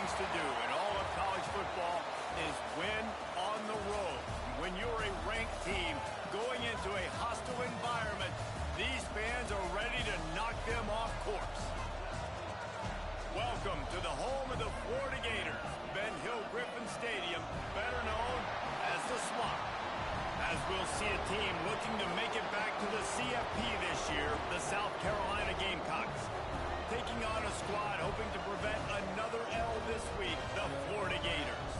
things to do in all of college football is win on the road. When you're a ranked team going into a hostile environment, these fans are ready to knock them off course. Welcome to the home of the Florida Gators, Ben Hill Griffin Stadium, better known as the Swamp. As we'll see a team looking to make it back to the CFP this year, the South Carolina Gamecocks. Taking on a squad hoping to prevent another L this week, the Florida Gators.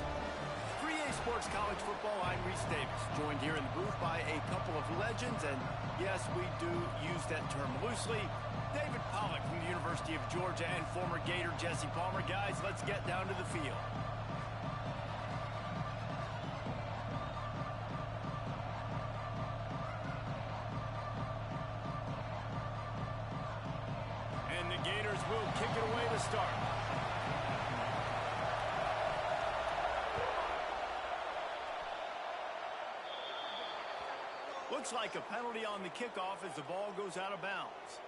3A Sports College Football, I'm Reese Davis, joined here in the booth by a couple of legends, and yes, we do use that term loosely. David Pollack from the University of Georgia and former Gator Jesse Palmer. Guys, let's get down to the field. And the Gators will kick it away to start. Looks like a penalty on the kickoff as the ball goes out of bounds.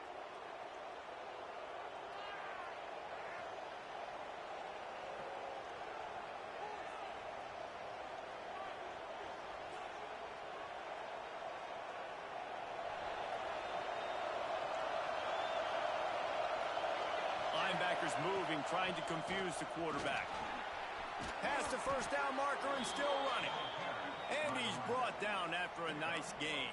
Linebackers moving, trying to confuse the quarterback. Past the first down marker and still running. And he's brought down after a nice gain.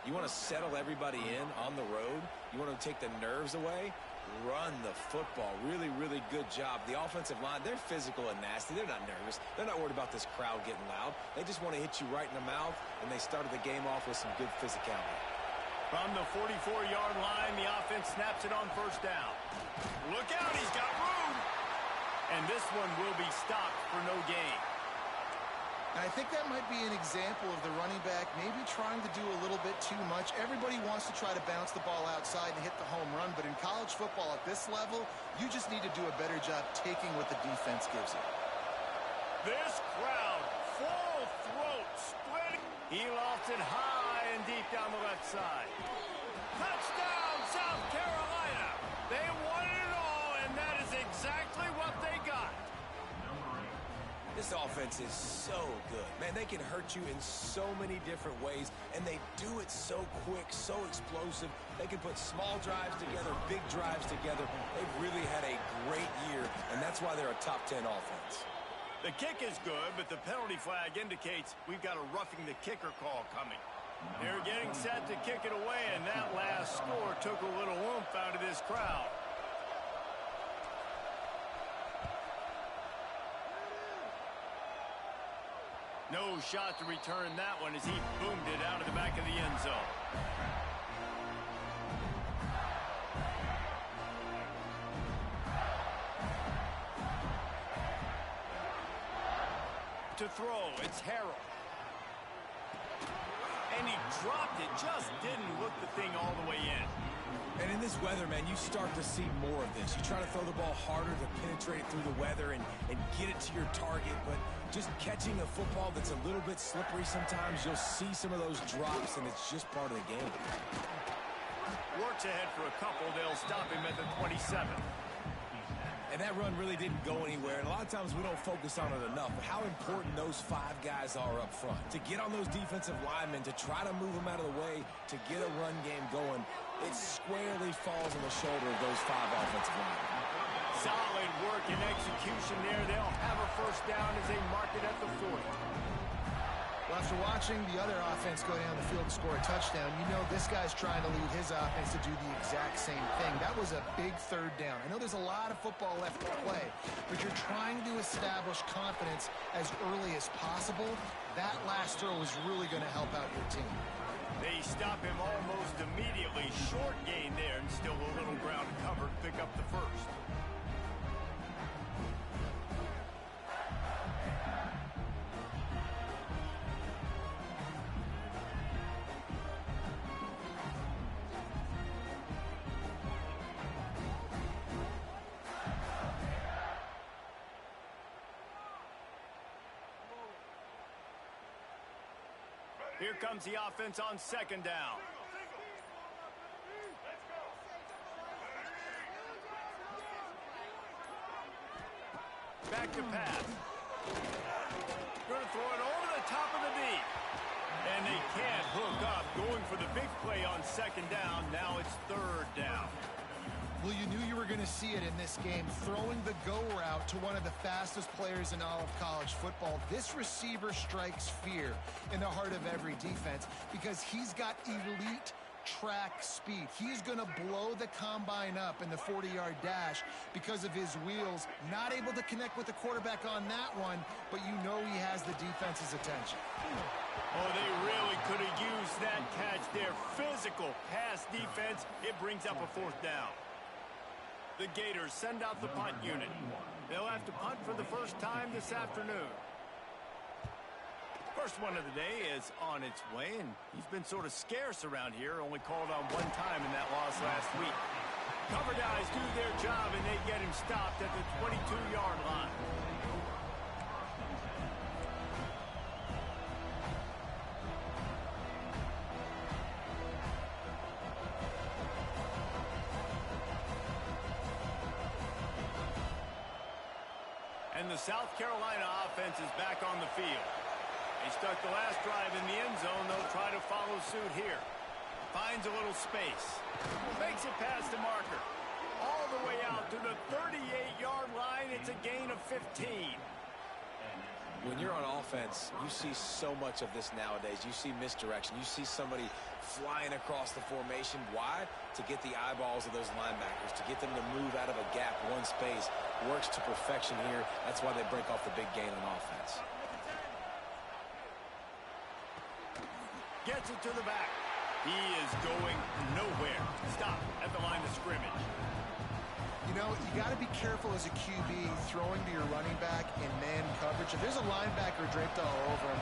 You want to settle everybody in on the road? You want to take the nerves away? Run the football. Really, really good job. The offensive line, they're physical and nasty. They're not nervous. They're not worried about this crowd getting loud. They just want to hit you right in the mouth, and they started the game off with some good physicality. From the 44-yard line, the offense snaps it on first down. Look out, he's got room. And this one will be stopped for no gain. And I think that might be an example of the running back maybe trying to do a little bit too much. Everybody wants to try to bounce the ball outside and hit the home run, but in college football at this level, you just need to do a better job taking what the defense gives you. This crowd, full throat, spreading. He lofts it high and deep down the left side. Touchdown, South Carolina. They wanted it all, and that is exactly what they got. This offense is so good. Man, they can hurt you in so many different ways, and they do it so quick, so explosive. They can put small drives together, big drives together. They've really had a great year, and that's why they're a top 10 offense. The kick is good, but the penalty flag indicates we've got a roughing the kicker call coming. They're getting set to kick it away, and that last score took a little oomph out of this crowd. No shot to return that one as he boomed it out of the back of the end zone. To throw, it's Harrell. And he dropped it, just didn't look the thing all the way in. And in this weather, man, you start to see more of this. You try to throw the ball harder to penetrate through the weather and get it to your target, but just catching a football that's a little bit slippery sometimes, you'll see some of those drops, and it's just part of the game. Works ahead for a couple. They'll stop him at the 27. And that run really didn't go anywhere, and a lot of times we don't focus on it enough, but how important those 5 guys are up front. To get on those defensive linemen, to try to move them out of the way, to get a run game going, it squarely falls on the shoulder of those 5 offensive linemen. Solid work and execution there. They'll have a first down as they mark it at the 40. Well, after watching the other offense go down the field and score a touchdown, you know this guy's trying to lead his offense to do the exact same thing. That was a big third down. I know there's a lot of football left to play, but you're trying to establish confidence as early as possible. That last throw is really going to help out your team. They stop him almost immediately. Short gain there and still a little ground covered. Pick up the first. Here comes the offense on second down. Back to pass. Going to throw it over the top of the knee. And they can't hook up. Going for the big play on second down. Now it's third down. Well, you knew you were going to see it in this game. Throwing the go route to one of the fastest players in all of college football. This receiver strikes fear in the heart of every defense because he's got elite track speed. He's going to blow the combine up in the 40-yard dash because of his wheels. Not able to connect with the quarterback on that one, but you know he has the defense's attention. Oh, they really could have used that catch there. Physical pass defense. It brings up a fourth down. The Gators send out the punt unit. They'll have to punt for the first time this afternoon. First one of the day is on its way, and he's been sort of scarce around here, only called on one time in that loss last week. Cover guys do their job, and they get him stopped at the 22-yard line. And the South Carolina offense is back on the field. They stuck the last drive in the end zone. They'll try to follow suit here. Finds a little space. Makes it past the marker. All the way out to the 38-yard line. It's a gain of 15. When you're on offense, you see so much of this nowadays. You see misdirection. You see somebody flying across the formation. Why? To get the eyeballs of those linebackers, to get them to move out of a gap, one space. Works to perfection here. That's why they break off the big gain on offense. Gets it to the back. He is going nowhere. Stop at the line of scrimmage. You know, you got to be careful as a QB throwing to your running back in man coverage. If there's a linebacker draped all over him,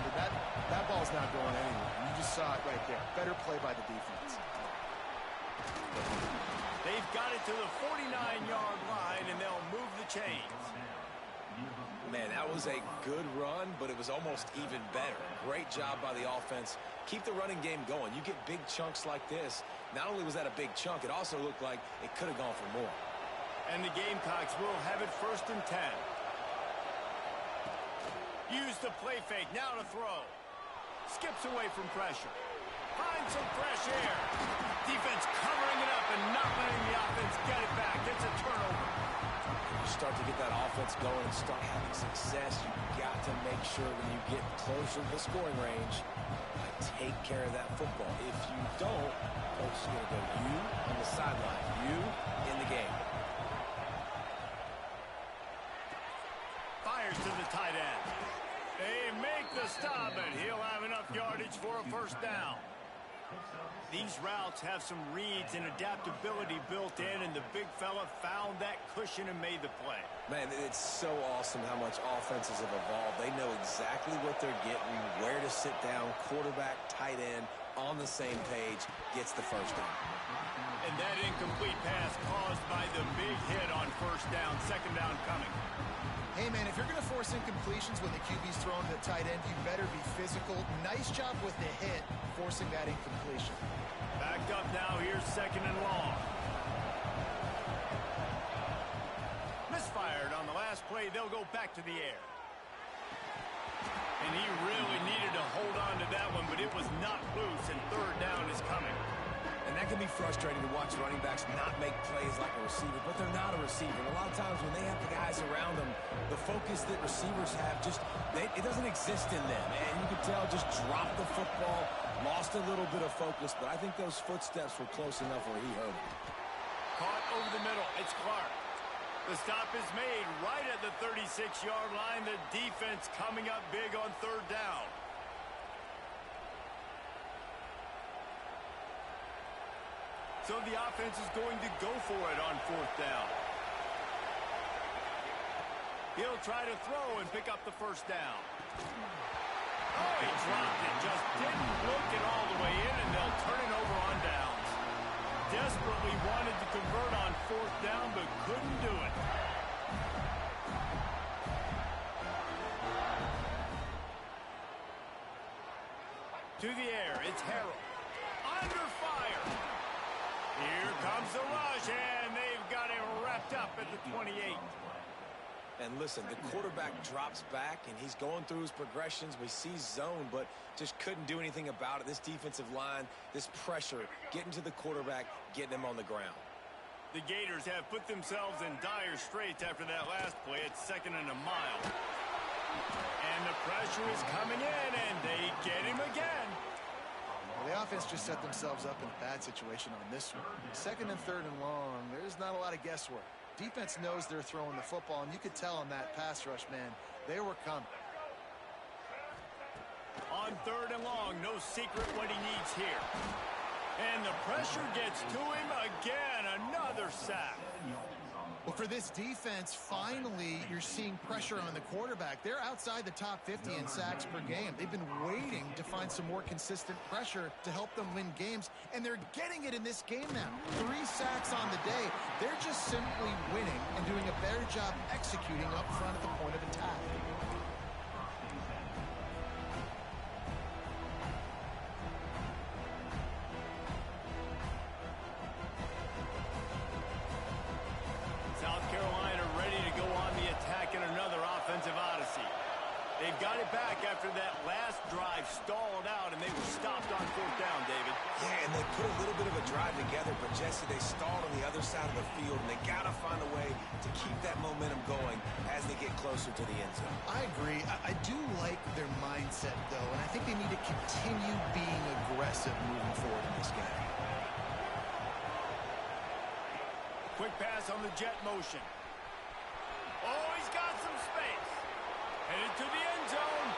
that ball's not going anywhere. You just saw it right there. Better play by the defense. They've got it to the 49-yard line, and they'll move the chains. Man, that was a good run, but it was almost even better. Great job by the offense. Keep the running game going. You get big chunks like this. Not only was that a big chunk, it also looked like it could have gone for more. And the Gamecocks will have it 1st and 10. Use the play fake. Now to throw. Skips away from pressure. Finds some fresh air. Defense covering it up and not letting the offense get it back. It's a turnover. You start to get that offense going and start having success. You've got to make sure when you get closer to the scoring range, take care of that football. If you don't, folks are going to go you on the sideline, you in the game. Fires to the tight end. They make the stop, and he'll have enough yardage for a first down. These routes have some reads and adaptability built in, and the big fella found that cushion and made the play. Man, it's so awesome how much offenses have evolved. They know exactly what they're getting, where to sit down, quarterback, tight end, on the same page, gets the first down. And that incomplete pass caused by the big hit on first down, second down coming. Hey, man, if you're going to force incompletions when the QB's throwing to the tight end, you better be physical. Nice job with the hit, forcing that incompletion. Backed up now. Here's second and long. Misfired on the last play. They'll go back to the air. And he really needed to hold on to that one, but it was not loose, and third down is coming. And that can be frustrating to watch running backs not make plays like a receiver, but they're not a receiver. And a lot of times when they have the guys around them, the focus that receivers have it doesn't exist in them. And you can tell just dropped the football, lost a little bit of focus, but I think those footsteps were close enough where he heard it. Caught over the middle. It's Clark. The stop is made right at the 36-yard line. The defense coming up big on third down. So the offense is going to go for it on fourth down. He'll try to throw and pick up the first down. Oh, he dropped it. Just didn't look it all the way in, and they'll turn it over on downs. Desperately wanted to convert on fourth down, but couldn't do it. To the air, it's Harrell. Under fire. Here comes the rush, and they've got him wrapped up at the 28. And And listen, the quarterback drops back, and he's going through his progressions. We see zone, but just couldn't do anything about it. This defensive line, this pressure, getting to the quarterback, getting him on the ground. The Gators have put themselves in dire straits after that last play. It's 2nd and a mile. And the pressure is coming in, and they get him again. Well, the offense just set themselves up in a bad situation on this one. 2nd and 3rd and long, there's not a lot of guesswork. Defense knows they're throwing the football, and you could tell on that pass rush, man, they were coming. On 3rd and long, no secret what he needs here. And the pressure gets to him again. Another sack. Well, for this defense, finally, you're seeing pressure on the quarterback. They're outside the top 50 in sacks per game. They've been waiting to find some more consistent pressure to help them win games, and they're getting it in this game now. 3 sacks on the day. They're just simply winning and doing a better job executing up front at the point of attack. They've got it back after that last drive stalled out, and they were stopped on 4th down, David. Yeah, and they put a little bit of a drive together, but Jesse, they stalled on the other side of the field, and they got to find a way to keep that momentum going as they get closer to the end zone. I agree. I do like their mindset, though, and I think they need to continue being aggressive moving forward in this game. Quick pass on the jet motion. Oh, he's got some space. Headed to the end zone.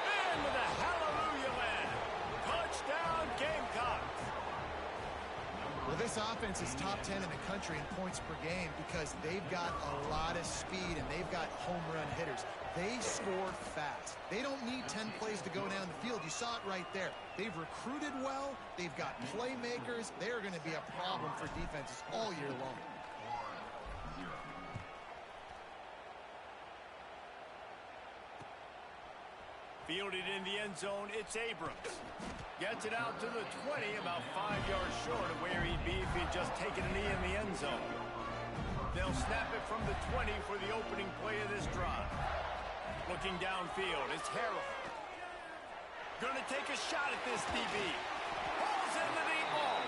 In with a hallelujah land. Touchdown, Gamecocks. Well, this offense is top 10 in the country in points per game because they've got a lot of speed and they've got home run hitters. They score fast. They don't need 10 plays to go down the field. You saw it right there. They've recruited well. They've got playmakers. They're going to be a problem for defenses all year long. Fielded in the end zone, it's Abrams. Gets it out to the 20, about 5 yards short of where he'd be if he'd just taken a knee in the end zone. They'll snap it from the 20 for the opening play of this drive. Looking downfield, it's Harrell. Gonna take a shot at this DB. Pulls in the deep ball.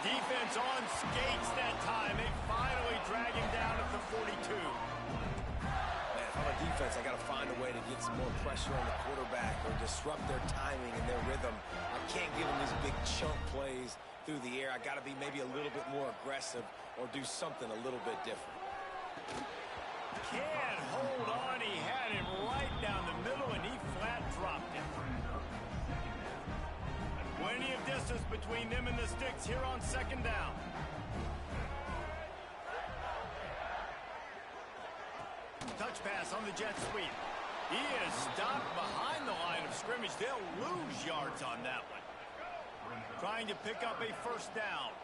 Defense on skates that time. They finally drag him down at the 42. On a defense, I got to find a way to get some more pressure on the quarterback or disrupt their timing and their rhythm. I can't give them these big chunk plays through the air. I got to be maybe a little bit more aggressive or do something a little bit different. Can't hold on. He had him right down the middle, and he flat dropped him. Plenty of distance between them and the sticks here on 2nd down. Touch pass on the jet sweep. He is stopped behind the line of scrimmage. They'll lose yards on that one. Trying to pick up a 1st down.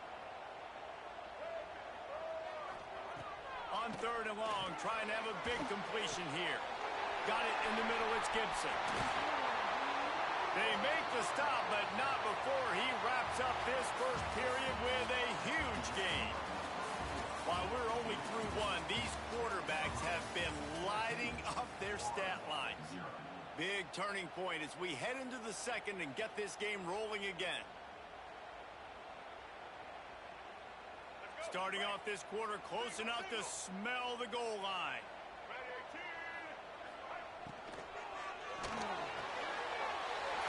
On 3rd and long, trying to have a big completion here. Got it in the middle, it's Gibson. They make the stop, but not before he wraps up this first period with a huge gain. While we're only through one, these quarterbacks have been lighting up their stat lines. Big turning point as we head into the 2nd and get this game rolling again. Starting off this quarter close enough to smell the goal line.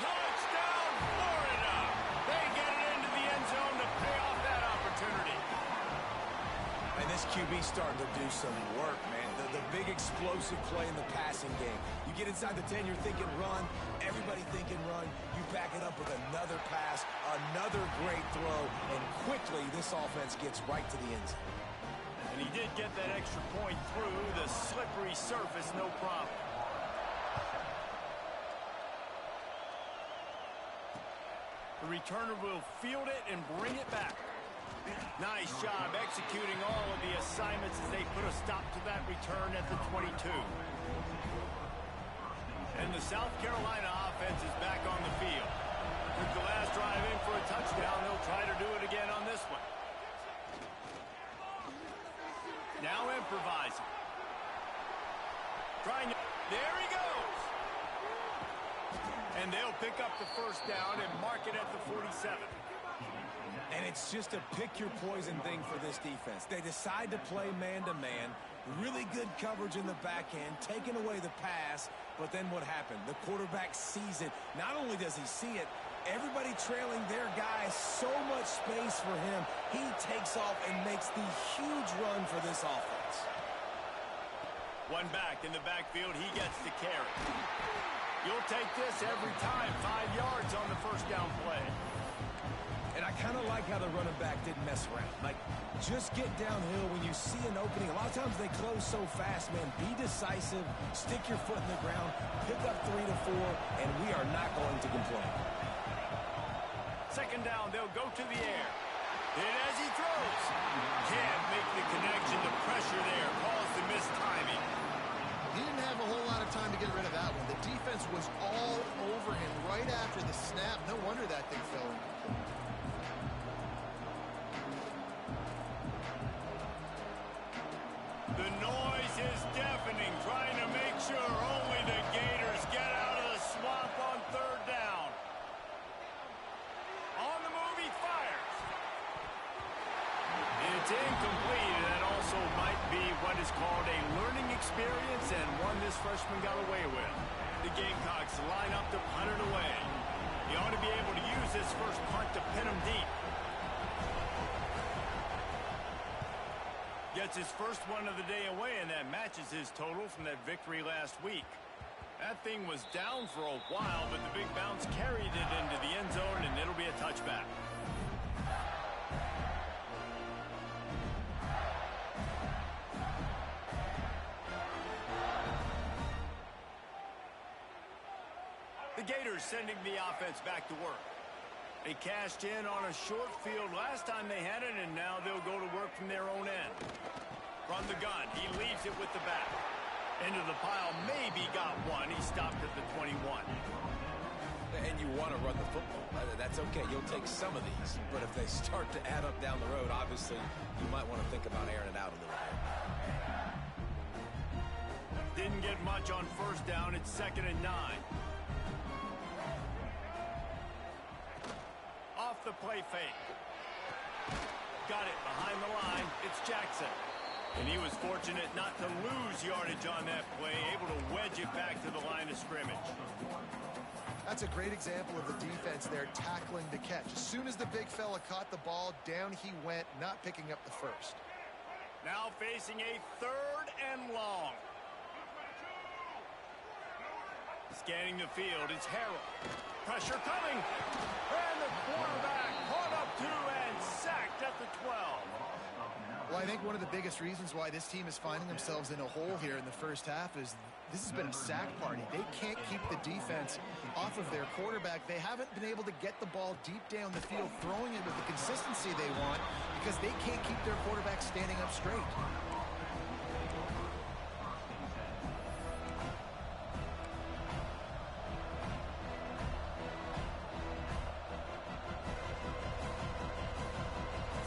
Touchdown, Florida! They get it into the end zone to pay off that opportunity. And this QB starting to do some work, man. The big explosive play in the passing game. You get inside the 10, you're thinking run. Everybody thinking run. You back it up with another pass, another great throw, and quickly this offense gets right to the end zone. And he did get that extra point through the slippery surface, no problem. The returner will field it and bring it back. Nice job executing all of the assignments as they put a stop to that return at the 22. And the South Carolina offense is back on the field. Took the last drive in for a touchdown. They'll try to do it again on this one. Now improvising. Trying to, there he goes. And they'll pick up the first down and mark it at the 47. And it's just a pick-your-poison thing for this defense. They decide to play man-to-man, really good coverage in the back end, taking away the pass, but then what happened? The quarterback sees it. Not only does he see it, everybody trailing their guy, so much space for him. He takes off and makes the huge run for this offense. One back in the backfield, he gets the carry. You'll take this every time. 5 yards on the first down play. And I kind of like how the running back didn't mess around. Like, just get downhill when you see an opening. A lot of times they close so fast, man. Be decisive, stick your foot in the ground, pick up 3 to 4, and we are not going to complain. Second down, they'll go to the air. And as he throws, can't make the connection. The pressure there caused the missed timing. He didn't have a whole lot of time to get rid of that one. The defense was all over him right after the snap. No wonder that thing fell in. The noise is deafening, trying to make sure only the Gators get out of the swamp on third down. On the move, he fires. It's incomplete, and that also might be what is called a learning experience and one this freshman got away with. The Gamecocks line up to punt it away. He ought to be able to use this first punt to pin him deep. Gets his first one of the day away, and that matches his total from that victory last week. That thing was down for a while, but the big bounce carried it into the end zone, and it'll be a touchback. The Gators sending the offense back to work. They cashed in on a short field last time they had it, and now they'll go to work from their own end. From the gun, he leaves it with the back. Into the pile, maybe got one. He stopped at the 21. And you want to run the football. That's okay. You'll take some of these. But if they start to add up down the road, obviously, you might want to think about airing it out a little bit. Didn't get much on first down. It's 2nd and 9. Off the play fake. Got it behind the line. It's Jackson. And he was fortunate not to lose yardage on that play, able to wedge it back to the line of scrimmage. That's a great example of the defense there tackling the catch. As soon as the big fella caught the ball, down he went, not picking up the first. Now facing a 3rd and long. Scanning the field, it's Harrell. Pressure coming. And the quarterback caught up to and sacked at the 12. Well, I think one of the biggest reasons why this team is finding themselves in a hole here in the first half is this has been a sack party. They can't keep the defense off of their quarterback. They haven't been able to get the ball deep down the field, throwing it with the consistency they want because they can't keep their quarterback standing up straight.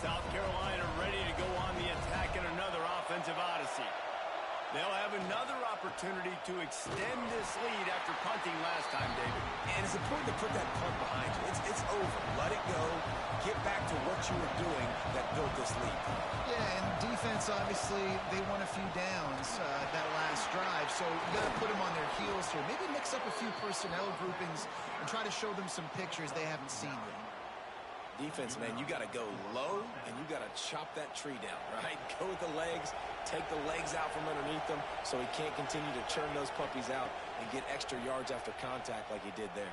South Carolina ready to go on the attack in another offensive odyssey. They'll have another opportunity to extend this lead after punting last time, David. And it's important to put that punt behind you. It's over. Let it go. Get back to what you were doing that built this lead. Yeah, and defense, obviously, they won a few downs that last drive, so you got to put them on their heels here. Maybe mix up a few personnel groupings and try to show them some pictures they haven't seen yet. Defense, man, you got to go low, and you got to chop that tree down, right? Go with the legs, take the legs out from underneath them so he can't continue to churn those puppies out and get extra yards after contact like he did there.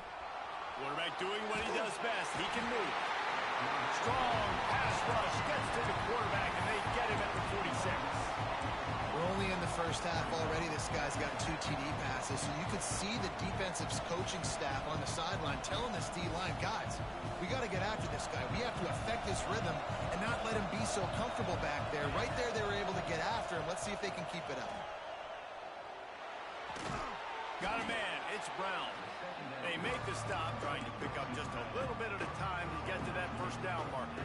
Quarterback doing what he does best. He can move. Strong pass rush gets to the quarterback, and they get him at the 46. We're only in the first half already. This guy's got 2 TD passes, so you could see the defensive coaching staff on the sideline telling this D-line, guys, we got to get after this guy. We have to affect his rhythm and not let him be so comfortable back there. Right there, they were able to get after him. Let's see if they can keep it up. Got a man. It's Brown. They make the stop, trying to pick up just a little bit at a time to get to that first down marker.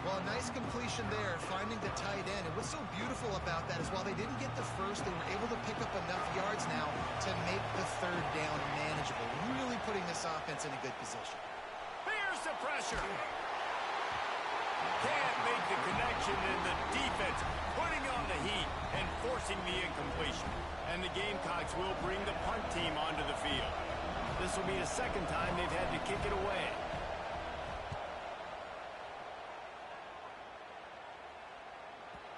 Well, a nice completion there, finding the tight end. And what's so beautiful about that is while they didn't get the first first. They were able to pick up enough yards now to make the third down manageable, really putting this offense in a good position. Here's the pressure. Can't make the connection, and the defense putting on the heat and forcing the incompletion. And the Gamecocks will bring the punt team onto the field. This will be the second time they've had to kick it away.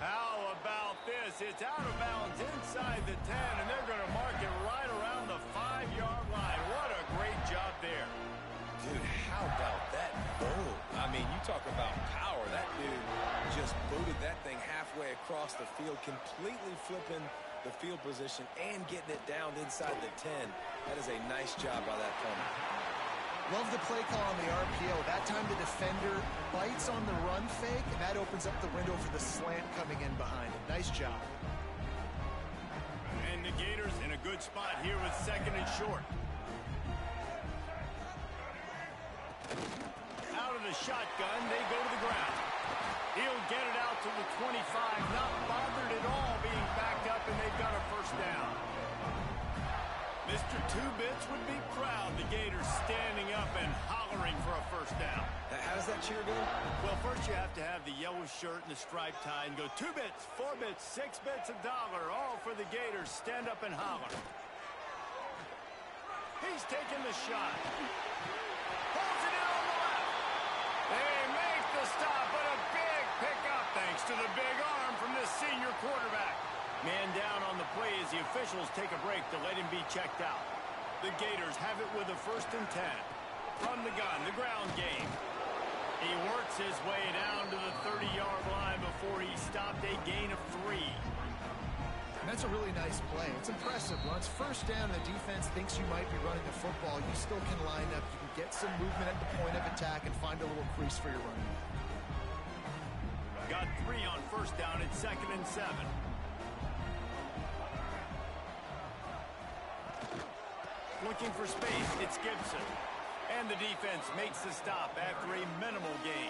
How about this? It's out of bounds inside the 10, and they're going to mark it right around the 5-yard line. What a great job there. Dude, how about that boom? I mean, you talk about power. That dude just booted that thing halfway across the field, completely flipping the field position and getting it down inside the 10. That is a nice job by that punter. Love the play call on the RPO. That time the defender bites on the run fake, and that opens up the window for the slant coming in behind him. Nice job. And the Gators in a good spot here with second and short. Out of the shotgun, they go to the ground. He'll get it out to the 25, not bothered at all being backed up, and they've got a first down. Mr. Two-Bits would be proud. The Gators standing up and hollering for a first down. How does that cheer go? Well, first you have to have the yellow shirt and the striped tie and go 2 bits, 4 bits, 6 bits, $1, all for the Gators. Stand up and holler. He's taking the shot. Holds it in on the left. They make the stop, but a big pickup thanks to the big arm from this senior quarterback. Man down on the play as the officials take a break to let him be checked out. The Gators have it with a 1st and 10. From the gun, the ground game. He works his way down to the 30-yard line before he stopped, a gain of 3. And that's a really nice play. It's impressive. Once first down, the defense thinks you might be running the football. You still can line up. You can get some movement at the point of attack and find a little crease for your running back. Got 3 on first down at 2nd and 7. Looking for space, it's Gibson. And the defense makes the stop after a minimal gain.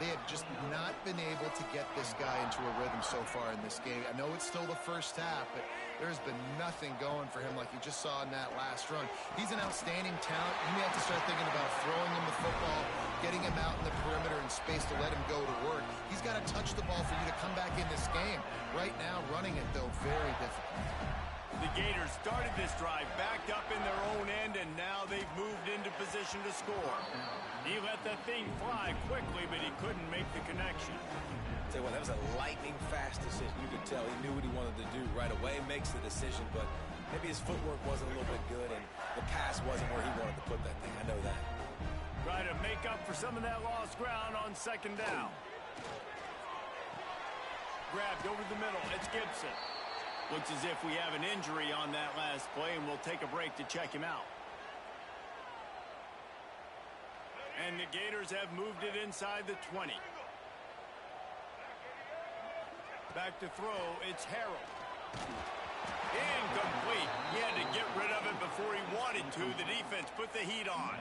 They have just not been able to get this guy into a rhythm so far in this game. I know it's still the first half, but there's been nothing going for him like you just saw in that last run. He's an outstanding talent. You may have to start thinking about throwing him the football, getting him out in the perimeter in space to let him go to work. He's got to touch the ball for you to come back in this game. Right now, running it, though, very difficult. The Gators started this drive backed up in their own end, and now they've moved into position to score. He let that thing fly quickly, but he couldn't make the connection. Tell you what, that was a lightning-fast decision. You could tell he knew what he wanted to do right away, makes the decision, but maybe his footwork wasn't a little bit good, and the pass wasn't where he wanted to put that thing. I know that. Try to make up for some of that lost ground on 2nd down. Grabbed over the middle. It's Gibson. Looks as if we have an injury on that last play, and we'll take a break to check him out. And the Gators have moved it inside the 20. Back to throw, it's Harrell. Incomplete. He had to get rid of it before he wanted to. The defense put the heat on.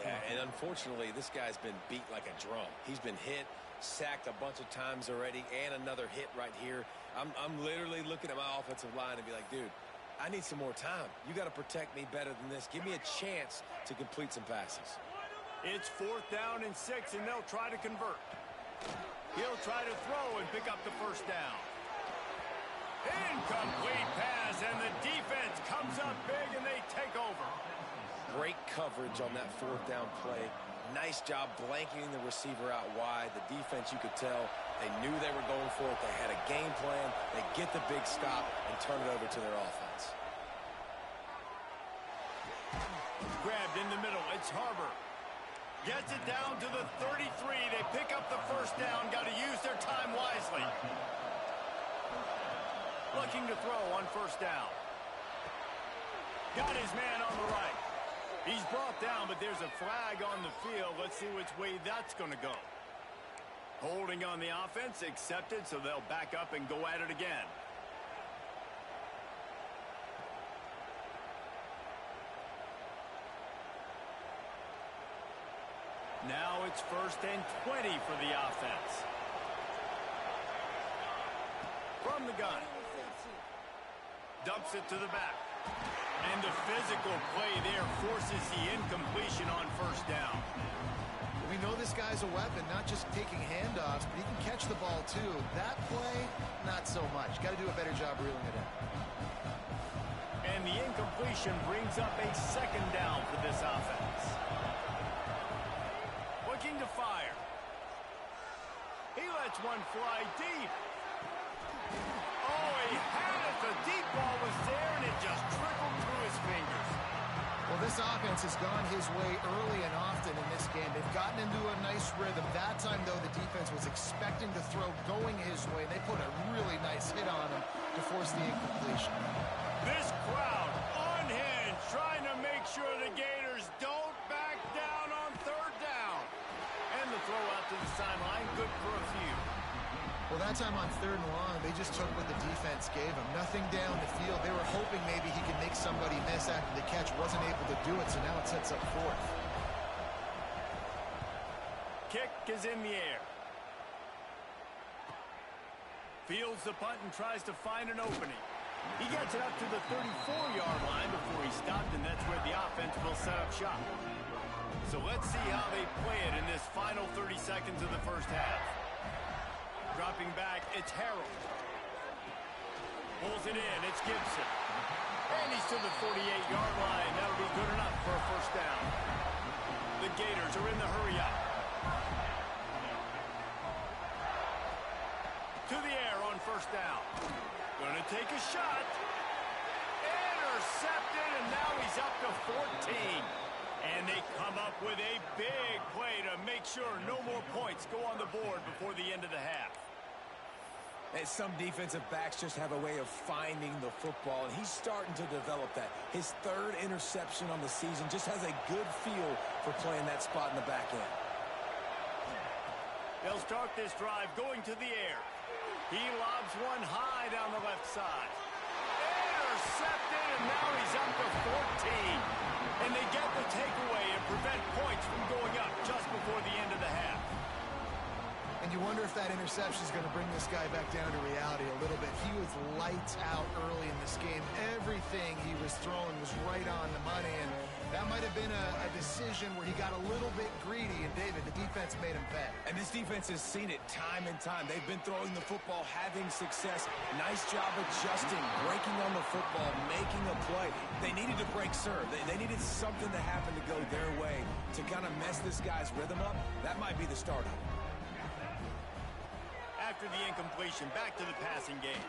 Yeah, and unfortunately, this guy's been beat like a drum. He's been hit, sacked a bunch of times already, and another hit right here. I'm literally looking at my offensive line and be like, dude, I need some more time. You got to protect me better than this. Give me a chance to complete some passes. It's 4th down and 6, and they'll try to convert. He'll try to throw and pick up the first down. Incomplete pass, and the defense comes up big, and they take over. Great coverage on that 4th down play. Nice job blanketing the receiver out wide. The defense, you could tell, they knew they were going for it. They had a game plan. They get the big stop and turn it over to their offense. Grabbed in the middle. It's Harbor. Gets it down to the 33. They pick up the first down. Got to use their time wisely. Looking to throw on first down. Got his man on the right. He's brought down, but there's a flag on the field. Let's see which way that's going to go. Holding on the offense, accepted, so they'll back up and go at it again. Now it's 1st and 20 for the offense. From the gun, Dumps it to the back. And the physical play there forces the incompletion on first down. We know this guy's a weapon, not just taking handoffs, but he can catch the ball too. That play, not so much. Got to do a better job reeling it in. And the incompletion brings up a second down for this offense. Looking to fire. He lets one fly deep. Oh, he had it. The deep ball was there, and it just trickled through his fingers. Well, this offense has gone his way early and often in this game. They've gotten into a nice rhythm. That time, though, the defense was expecting to throw going his way. They put a really nice hit on him to force the incompletion. This crowd unhinged, trying to make sure the Gators don't back down on third down. And the throw out to the sideline, good for a few. Well, that time on third and long, they just took what the defense gave them. Nothing down the field. They were hoping maybe he could make somebody miss after the catch. Wasn't able to do it, so now it sets up fourth. Kick is in the air. Fields the punt and tries to find an opening. He gets it up to the 34-yard line before he stopped, and that's where the offense will set up shop. So let's see how they play it in this final 30 seconds of the first half. Dropping back, it's Harrell. Pulls it in, it's Gibson. And he's to the 48-yard line. That'll be good enough for a first down. The Gators are in the hurry up. To the air on first down. Gonna take a shot. Intercepted, and now he's up to 14. And they come up with a big play to make sure no more points go on the board before the end of the half. And some defensive backs just have a way of finding the football, and he's starting to develop that. His third interception on the season just has a good feel for playing that spot in the back end. They'll start this drive going to the air. He lobs one high down the left side. Intercepted, and now he's up to 14. And they get the takeaway and prevent points from going up just before the end of the half. And you wonder if that interception is going to bring this guy back down to reality a little bit. He was lights out early in this game. Everything he was throwing was right on the money, and that might have been a decision where he got a little bit greedy, and David, the defense made him pay. And this defense has seen it time and time. They've been throwing the football, having success. Nice job adjusting, breaking on the football, making a play. They needed to break serve. They needed something to happen to go their way to kind of mess this guy's rhythm up. That might be the start of it. After the incompletion, back to the passing game.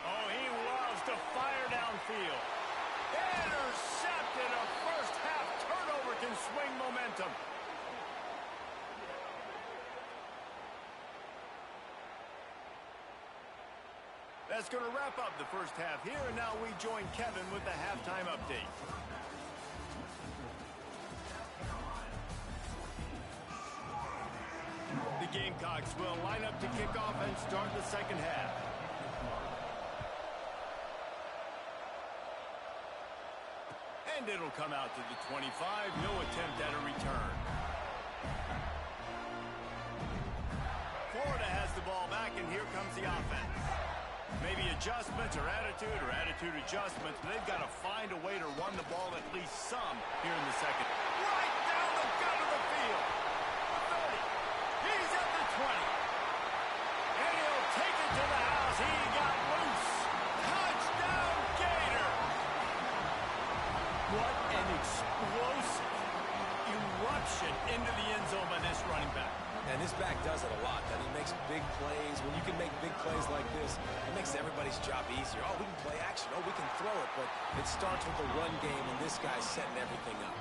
Oh, he loves to fire downfield. Intercepted. A first half turnover can swing momentum. That's going to wrap up the first half here, and now we join Kevin with the halftime update. The Gamecocks will line up to kick off and start the second half. And it'll come out to the 25. No attempt at a return. Florida has the ball back, and here comes the offense. Maybe adjustments or attitude adjustments, but they've got to find a way to run the ball at least some here in the second. Right down the gut of the field. The 30. He's at the 20. And he'll take it to the house. He got loose. Touchdown, Gator. What an explosive eruption into the end zone by this running back. And this back does it a lot. That he makes big plays. When you can make big plays like this, it makes everybody's job easier. Oh, we can play action. Oh, we can throw it. But it starts with the run game, and this guy's setting everything up.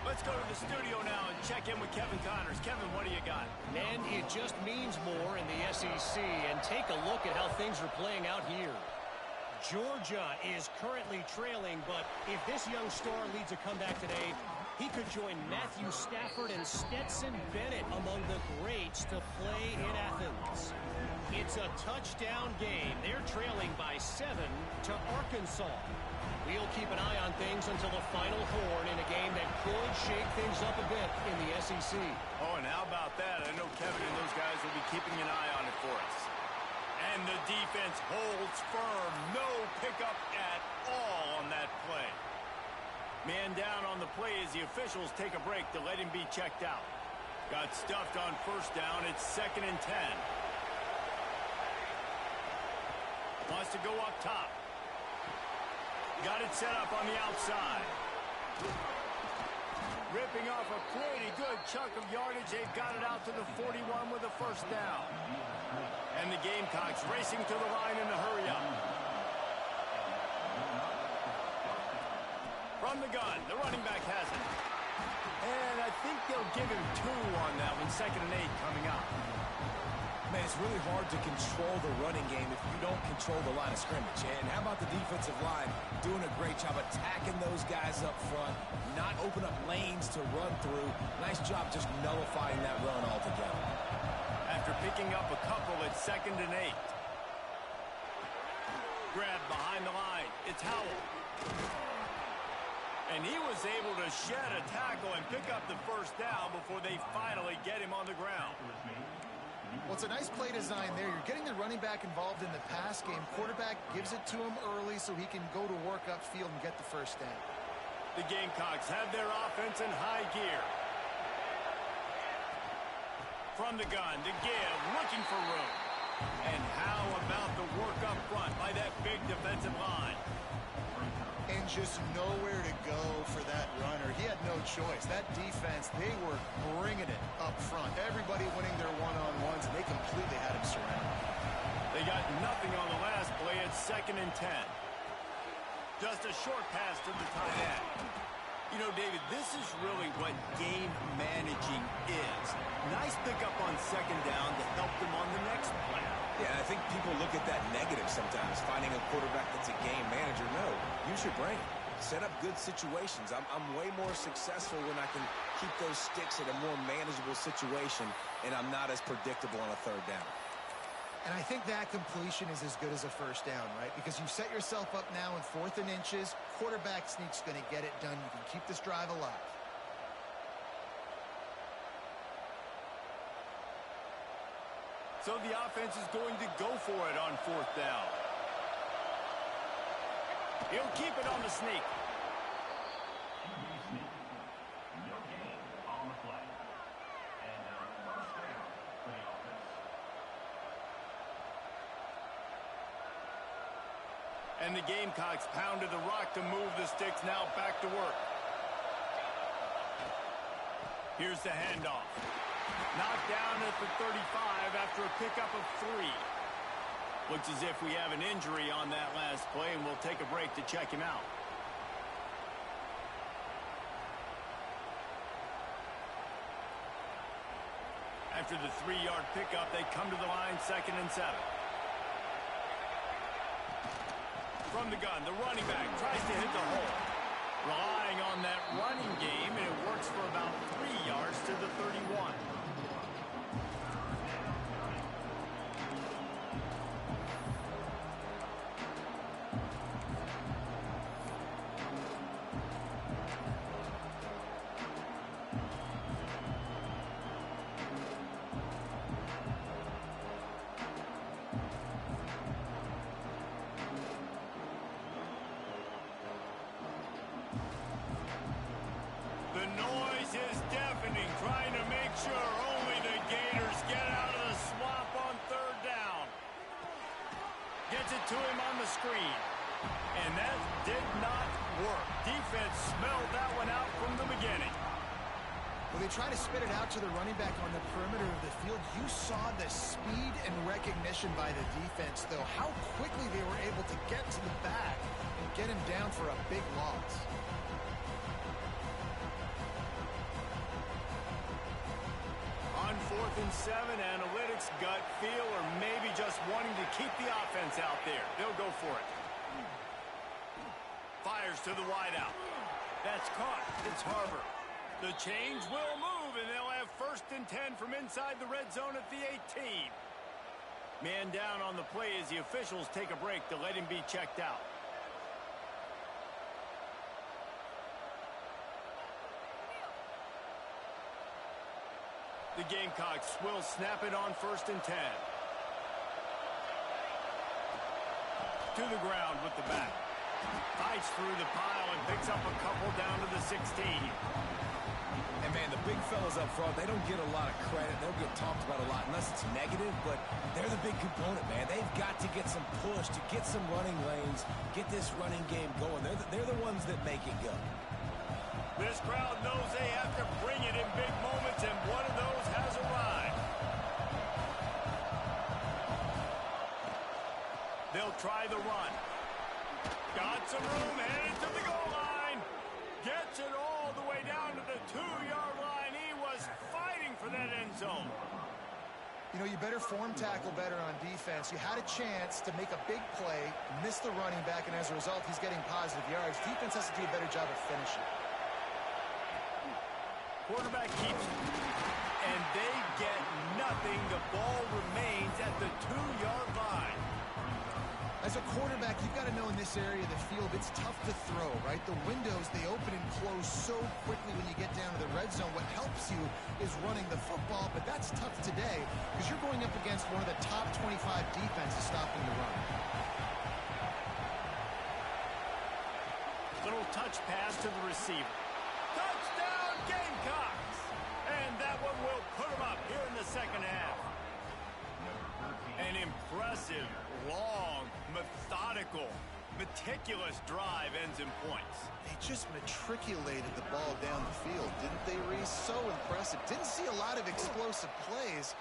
Let's go to the studio now and check in with Kevin Connors. Kevin, what do you got? And it just means more in the SEC. And take a look at how things are playing out here. Georgia is currently trailing, but if this young star leads a comeback today, he could join Matthew Stafford and Stetson Bennett among the greats to play in Athens. It's a touchdown game. They're trailing by 7 to Arkansas. We'll keep an eye on things until the final horn in a game that could shake things up a bit in the SEC. Oh, and how about that? I know Kevin and those guys will be keeping an eye on it for us. And the defense holds firm. No pickup at down on the play as the officials take a break to let him be checked out. Got stuffed on first down. It's 2nd and 10. Wants to go up top. Got it set up on the outside. Ripping off a pretty good chunk of yardage. They've got it out to the 41 with a first down. And the Gamecocks racing to the line in a hurry up. From the gun, the running back has it. And I think they'll give him 2 on that one. 2nd and 8 coming up. Man, it's really hard to control the running game if you don't control the line of scrimmage. And how about the defensive line doing a great job attacking those guys up front, not open up lanes to run through. Nice job just nullifying that run altogether. After picking up a couple, it's 2nd and 8. Grabbed behind the line. It's Howell. And he was able to shed a tackle and pick up the first down before they finally get him on the ground. Well, it's a nice play design there. You're getting the running back involved in the pass game. Quarterback gives it to him early so he can go to work upfield and get the first down. The Gamecocks have their offense in high gear. From the gun to give, looking for room. And how about the work up front by that big defensive line? And just nowhere to go for that runner. He had no choice. That defense, they were bringing it up front. Everybody winning their one-on-ones, and they completely had him surrounded. They got nothing on the last play. It's 2nd and 10. Just a short pass to the tight end. You know, David, this is really what game managing is. Nice pickup on 2nd down to help them on the next play. Yeah, I think people look at that negative sometimes, finding a quarterback that's a game manager. No, use your brain. Set up good situations. I'm way more successful when I can keep those sticks at a more manageable situation, and I'm not as predictable on a 3rd down. And I think that completion is as good as a first down, right? Because you set yourself up now in 4th and inches. Quarterback sneak's going to get it done. You can keep this drive alive. So the offense is going to go for it on 4th down. He'll keep it on the sneak. And the Gamecocks pounded the rock to move the sticks. Now back to work. Here's the handoff. Knocked down at the 35 after a pickup of 3. Looks as if we have an injury on that last play, and we'll take a break to check him out. After the 3-yard pickup, they come to the line, 2nd and 7. From the gun, the running back tries to hit the hole. Relying on that running game, and it works for about 3 yards to the 31. The noise is deafening, trying to make sure only the Gators get out of the swamp on 3rd down. Gets it to him on the screen. And that did not work. Defense smelled that one out from the beginning. Well, they try to spit it out to the running back on the perimeter of the field. You saw the speed and recognition by the defense, though. How quickly they were able to get to the back and get him down for a big loss. On 4th and 7, analytics, gut feel, or maybe just wanting to keep the offense out there. They'll go for it. Fires to the wideout. That's caught. It's Harbor. The change will move, and they'll have 1st and 10 from inside the red zone at the 18. Man down on the play as the officials take a break to let him be checked out. The Gamecocks will snap it on 1st and 10. To the ground with the back. Fights through the pile and picks up a couple down to the 16. And, man, the big fellas up front, they don't get a lot of credit. They'll get talked about a lot unless it's negative, but they're the big component, man. They've got to get some push, to get some running lanes, get this running game going. They're the ones that make it go. This crowd knows they have to bring it in big moments, and one of those has arrived. They'll try the run. Got some room, headed to the goal line. Gets it all the way down to the 2-yard line. He was fighting for that end zone. You know, you better form tackle better on defense. You had a chance to make a big play, miss the running back, and as a result, he's getting positive yards. Defense has to do a better job of finishing. Quarterback keeps it, and they get nothing. The ball remains at the 2-yard line. As a quarterback, you've got to know in this area of the field, it's tough to throw, right? The windows, they open and close so quickly when you get down to the red zone. What helps you is running the football, but that's tough today because you're going up against one of the top 25 defenses stopping the run. Little touch pass to the receiver. Touchdown, Gamecocks! And that one will put them up here in the second half. An impressive, long, methodical, meticulous drive ends in points. They just matriculated the ball down the field, didn't they, Reese? So impressive. Didn't see a lot of explosive plays,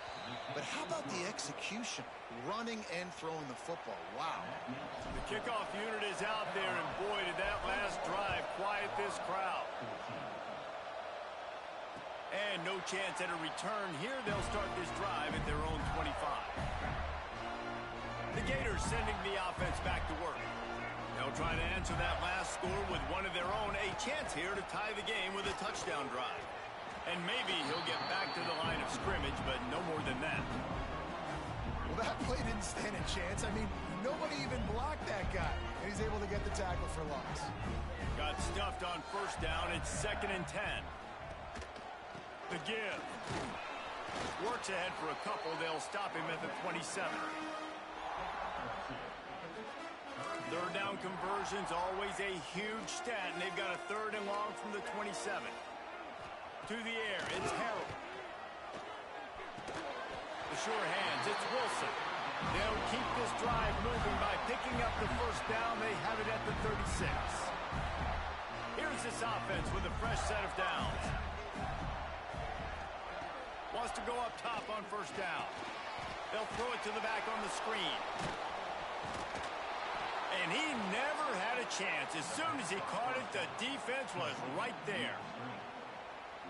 but how about the execution? Running and throwing the football. Wow. The kickoff unit is out there, and boy, did that last drive quiet this crowd. And no chance at a return here. They'll start this drive at their own 25. The Gators sending the offense back to work. They'll try to answer that last score with one of their own. A chance here to tie the game with a touchdown drive. And maybe he'll get back to the line of scrimmage, but no more than that. Well, that play didn't stand a chance. I mean, nobody even blocked that guy. And he's able to get the tackle for loss. Got stuffed on first down. It's 2nd and 10. The give. Works ahead for a couple. They'll stop him at the 27. Third down conversions, always a huge stat, and they've got a 3rd and long from the 27. To the air, it's Harold. The sure hands, it's Wilson. They'll keep this drive moving by picking up the first down. They have it at the 36. Here's this offense with a fresh set of downs. Wants to go up top on first down. They'll throw it to the back on the screen. And he never had a chance. As soon as he caught it, the defense was right there.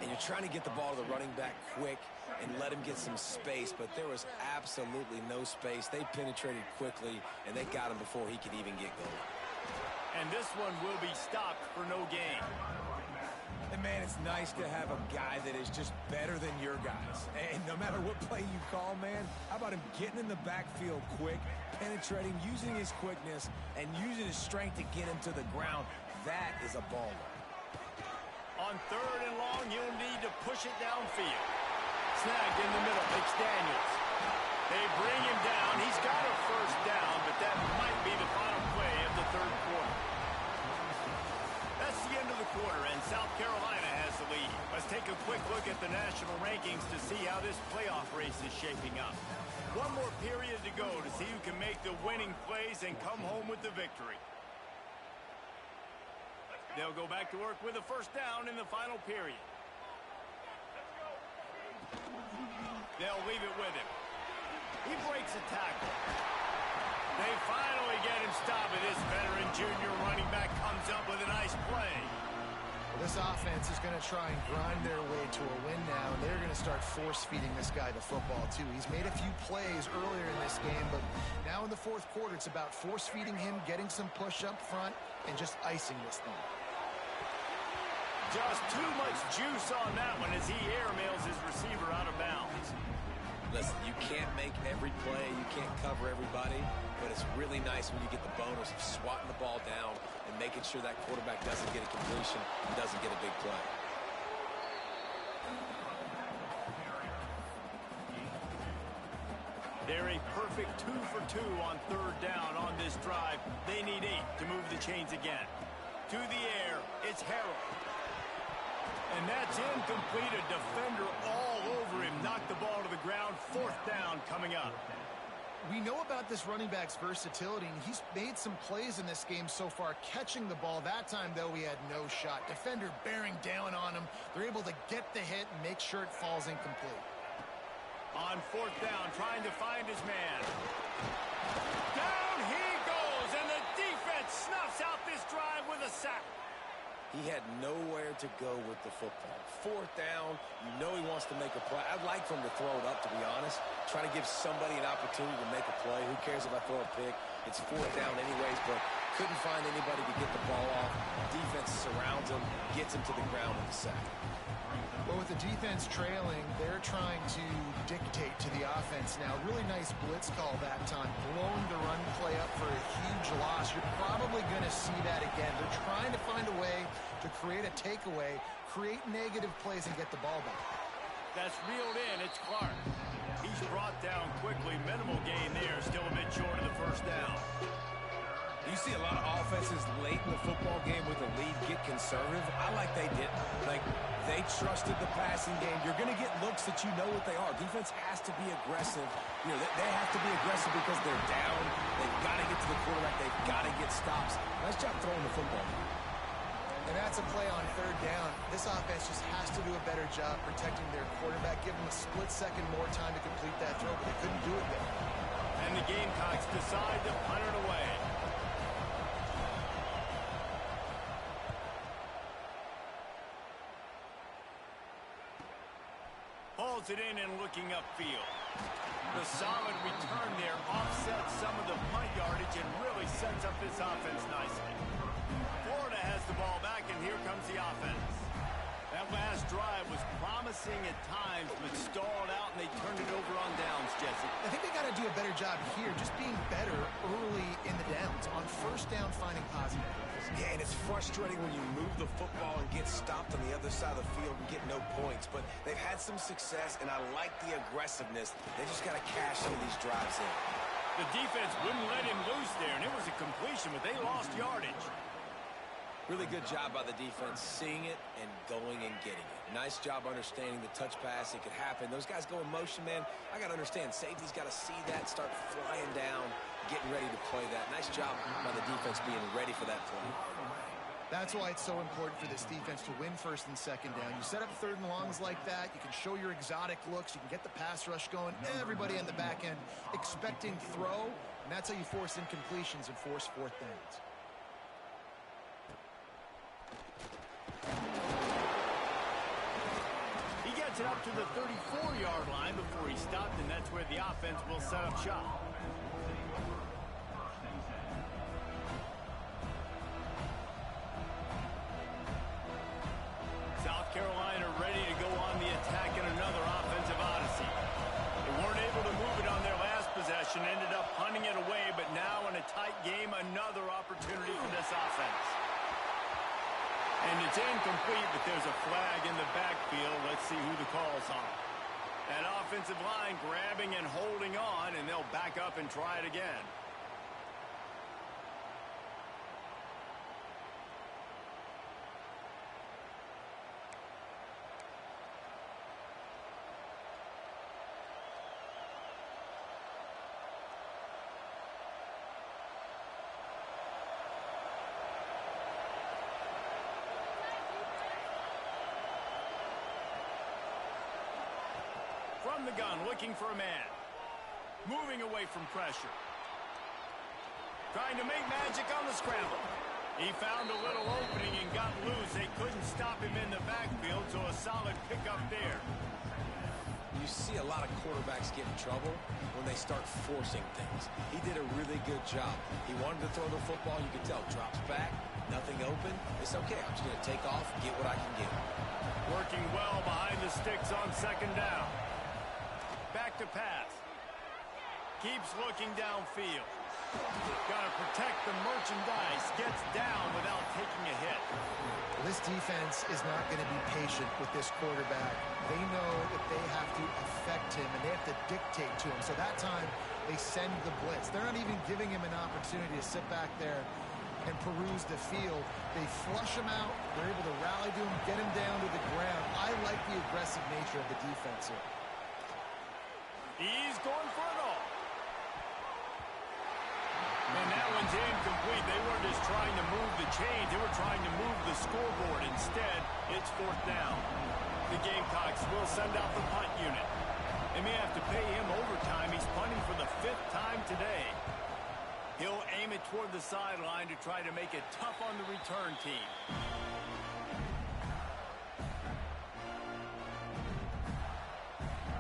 And you're trying to get the ball to the running back quick and let him get some space, but there was absolutely no space. They penetrated quickly, and they got him before he could even get going. And this one will be stopped for no gain. And, man, it's nice to have a guy that is just better than your guys. And no matter what play you call, man, how about him getting in the backfield quick, penetrating, using his quickness, and using his strength to get him to the ground? That is a baller. On 3rd and long, you'll need to push it downfield. Snagged in the middle, it's Daniels. They bring him down. He's got a first down, but that might be the final play of the 3rd quarter. That's the end of the quarter, and South Carolina has the lead. Let's take a quick look at the national rankings to see how this playoff race is shaping up. One more period to go to see who can make the winning plays and come home with the victory. They'll go back to work with a first down in the final period. They'll leave it with him. He breaks a tackle. They finally get him stopped, and this veteran junior running back comes up with a nice play. Well, this offense is going to try and grind their way to a win now. They're going to start force-feeding this guy the football, too. He's made a few plays earlier in this game, but now in the 4th quarter, it's about force-feeding him, getting some push up front, and just icing this thing. Just too much juice on that one as he airmails his receiver out of bounds. Listen, you can't make every play, you can't cover everybody, but it's really nice when you get the bonus of swatting the ball down and making sure that quarterback doesn't get a completion and doesn't get a big play. They're a perfect perfect 2 for 2 on third down on this drive. They need 8 to move the chains again. To the air, it's Harrell. And that's incomplete. A defender all over him. Knocked the ball to the ground. Fourth down coming up. We know about this running back's versatility, and he's made some plays in this game so far, catching the ball. That time, though, he had no shot. Defender bearing down on him. They're able to get the hit and make sure it falls incomplete. On fourth down, trying to find his man. Down he goes, and the defense snuffs out this drive with a sack. He had nowhere to go with the football. Fourth down, you know he wants to make a play. I'd like for him to throw it up, to be honest. Try to give somebody an opportunity to make a play. Who cares if I throw a pick? It's fourth down anyways, but couldn't find anybody to get the ball off. Defense surrounds him, gets him to the ground with the sack. Well, with the defense trailing, they're trying to dictate to the offense now. Really nice blitz call that time. Blowing the run play up for a huge loss. You're probably going to see that again. They're trying to find a way to create a takeaway, create negative plays, and get the ball back. That's reeled in. It's Clark. He's brought down quickly. Minimal gain there. Still a bit short of the first down. You see a lot of offenses late in the football game with a lead get conservative. I like they didn't. Like, they trusted the passing game. You're going to get looks that you know what they are. Defense has to be aggressive. You know, they have to be aggressive because they're down. They've got to get to the quarterback. They've got to get stops. Nice job throwing the football. And that's a play on third down. This offense just has to do a better job protecting their quarterback. Give them a split second more time to complete that throw, but they couldn't do it there. And the Gamecocks decide to punt it away. Hauls it in and looking upfield. The solid return there offsets some of the punt yardage and really sets up this offense nicely. Florida has the ball back, and here comes the offense. That last drive was promising at times, but stalled out, and they turned it over on downs, Jesse. I think they got to do a better job here, just being better early in the downs. On first down, finding positive. Yeah, and it's frustrating when you move the football and get stopped on the other side of the field and get no points. But they've had some success, and I like the aggressiveness. They just got to cash some of these drives in. The defense wouldn't let him loose there, and it was a completion, but they lost yardage. Really good job by the defense, seeing it and going and getting it. Nice job understanding the touch pass. It could happen. Those guys go in motion, man. I got to understand, safety's got to see that, start flying down, getting ready to play that. Nice job by the defense being ready for that play. That's why it's so important for this defense to win first and second down. You set up third and longs like that. You can show your exotic looks. You can get the pass rush going. Everybody on the back end expecting throw, and that's how you force incompletions and force fourth downs. He gets it up to the 34-yard line before he stopped, and that's where the offense will set up shop. South Carolina ready to go on the attack in another offensive odyssey. They weren't able to move it on their last possession, ended up punting it away, but now in a tight game, another opportunity for this offense. And it's incomplete, but there's a flag in the backfield. Let's see who the call's on. That offensive line grabbing and holding on, and they'll back up and try it again. From the gun, looking for a man. Moving away from pressure. Trying to make magic on the scramble. He found a little opening and got loose. They couldn't stop him in the backfield, so a solid pickup there. You see a lot of quarterbacks get in trouble when they start forcing things. He did a really good job. He wanted to throw the football. You could tell. Drops back, nothing open. It's okay. I'm just going to take off, get what I can get. Working well behind the sticks on second down. Back to pass. Keeps looking downfield. Got to protect the merchandise. Gets down without taking a hit. This defense is not going to be patient with this quarterback. They know that they have to affect him, and they have to dictate to him. So that time, they send the blitz. They're not even giving him an opportunity to sit back there and peruse the field. They flush him out. They're able to rally to him, get him down to the ground. I like the aggressive nature of the defense here. He's going for it all. And that one's incomplete. They weren't just trying to move the chains. They were trying to move the scoreboard. Instead, it's 4th down. The Gamecocks will send out the punt unit. They may have to pay him overtime. He's punting for the 5th time today. He'll aim it toward the sideline to try to make it tough on the return team.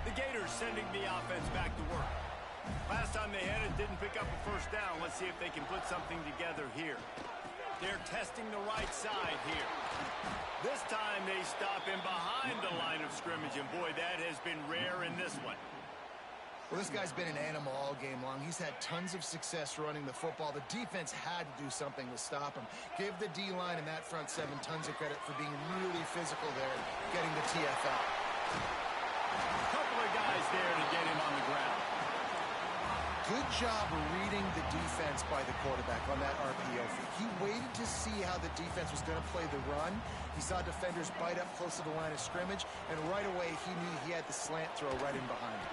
The Gators sending the offense back to work. Last time they had it, didn't pick up a 1st down. Let's see if they can put something together here. They're testing the right side here. This time they stop him behind the line of scrimmage, and boy, that has been rare in this one. Well, this guy's been an animal all game long. He's had tons of success running the football. The defense had to do something to stop him. Give the D-line and that front 7 tons of credit for being really physical there, getting the TFL. A couple of guys there to get him on the ground. Good job reading the defense by the quarterback on that RPO feed. He waited to see how the defense was going to play the run. He saw defenders bite up close to the line of scrimmage, and right away he knew he had the slant throw right in behind him.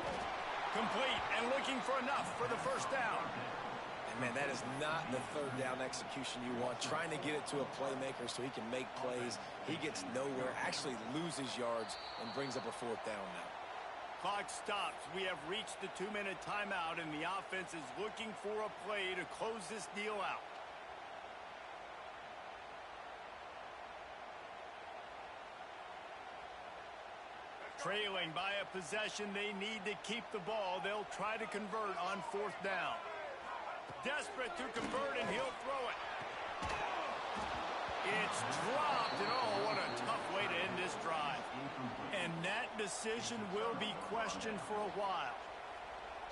Complete and looking for enough for the 1st down. And man, that is not the 3rd down execution you want. Trying to get it to a playmaker so he can make plays. He gets nowhere, actually loses yards, and brings up a 4th down now. Clock stops. We have reached the 2-minute timeout, and the offense is looking for a play to close this deal out. Trailing by a possession, they need to keep the ball. They'll try to convert on 4th down. Desperate to convert, and he'll throw it. It's dropped, and oh, what a tough way to end this drive. And that decision will be questioned for a while.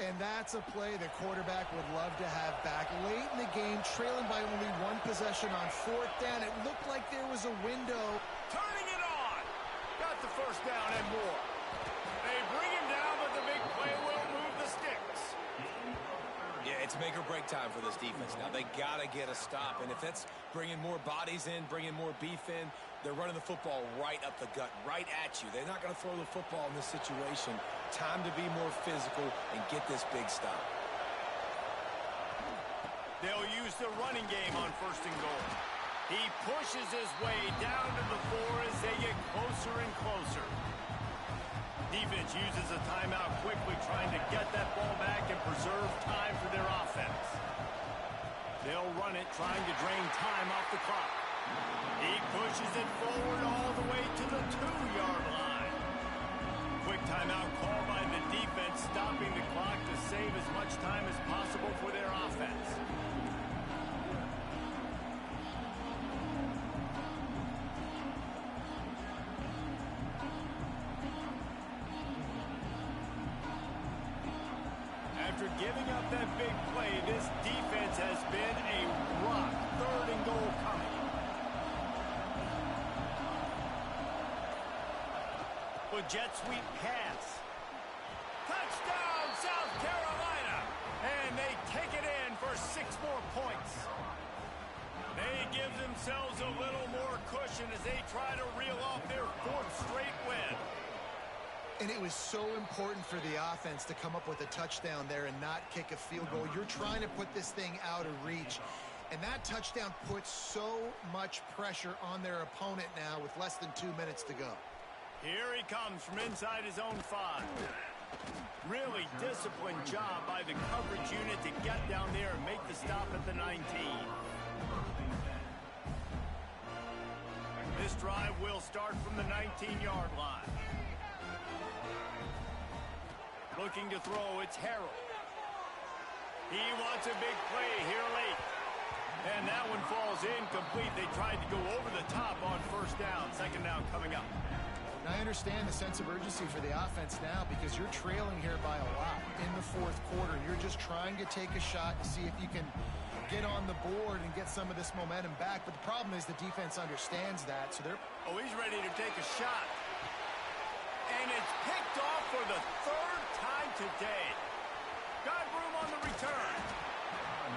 And that's a play the quarterback would love to have back. Late in the game, trailing by only 1 possession on 4th down. It looked like there was a window. Turning it on. Got the 1st down and more. They bring him down, but the big play will move the sticks. Yeah, it's make or break time for this defense. Now they got to get a stop, and if that's bringing more bodies in, bringing more beef in, they're running the football right up the gut, right at you. They're not going to throw the football in this situation. Time to be more physical and get this big stop. They'll use the running game on 1st and goal. He pushes his way down to the 4 as they get closer and closer. Defense uses a timeout quickly, trying to get that ball back and preserve time for their offense. They'll run it, trying to drain time off the clock. He pushes it forward all the way to the 2-yard line. Quick timeout call by the defense, stopping the clock to save as much time as possible for their offense. After giving up that big play, this defense has been a rock. 3rd and goal coming. Well, jet sweep pass. Touchdown, South Carolina. And they take it in for 6 more points. They give themselves a little more cushion as they try to reel off their 4th straight win. And it was so important for the offense to come up with a touchdown there and not kick a field goal. You're trying to put this thing out of reach. And that touchdown puts so much pressure on their opponent now with less than 2 minutes to go. Here he comes from inside his own 5. Really disciplined job by the coverage unit to get down there and make the stop at the 19. This drive will start from the 19-yard line. Looking to throw, it's Harrell. He wants a big play here late. And that one falls incomplete. They tried to go over the top on 1st down. 2nd down coming up. And I understand the sense of urgency for the offense now because you're trailing here by a lot in the 4th quarter. You're just trying to take a shot to see if you can get on the board and get some of this momentum back. But the problem is the defense understands that, so they're... Oh, he's ready to take a shot. And it's picked off for the third time today. Got room on the return.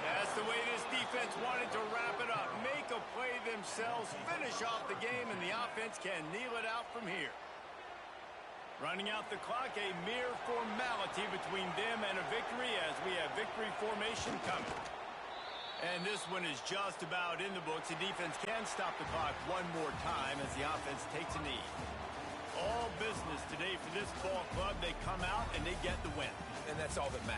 That's the way this defense wanted to wrap it up. Make a play themselves, finish off the game, and the offense can kneel it out from here. Running out the clock, a mere formality between them and a victory as we have victory formation coming. And this one is just about in the books. The defense can stop the clock one more time as the offense takes a knee. All business today for this ball club. They come out and they get the win. And that's all that matters.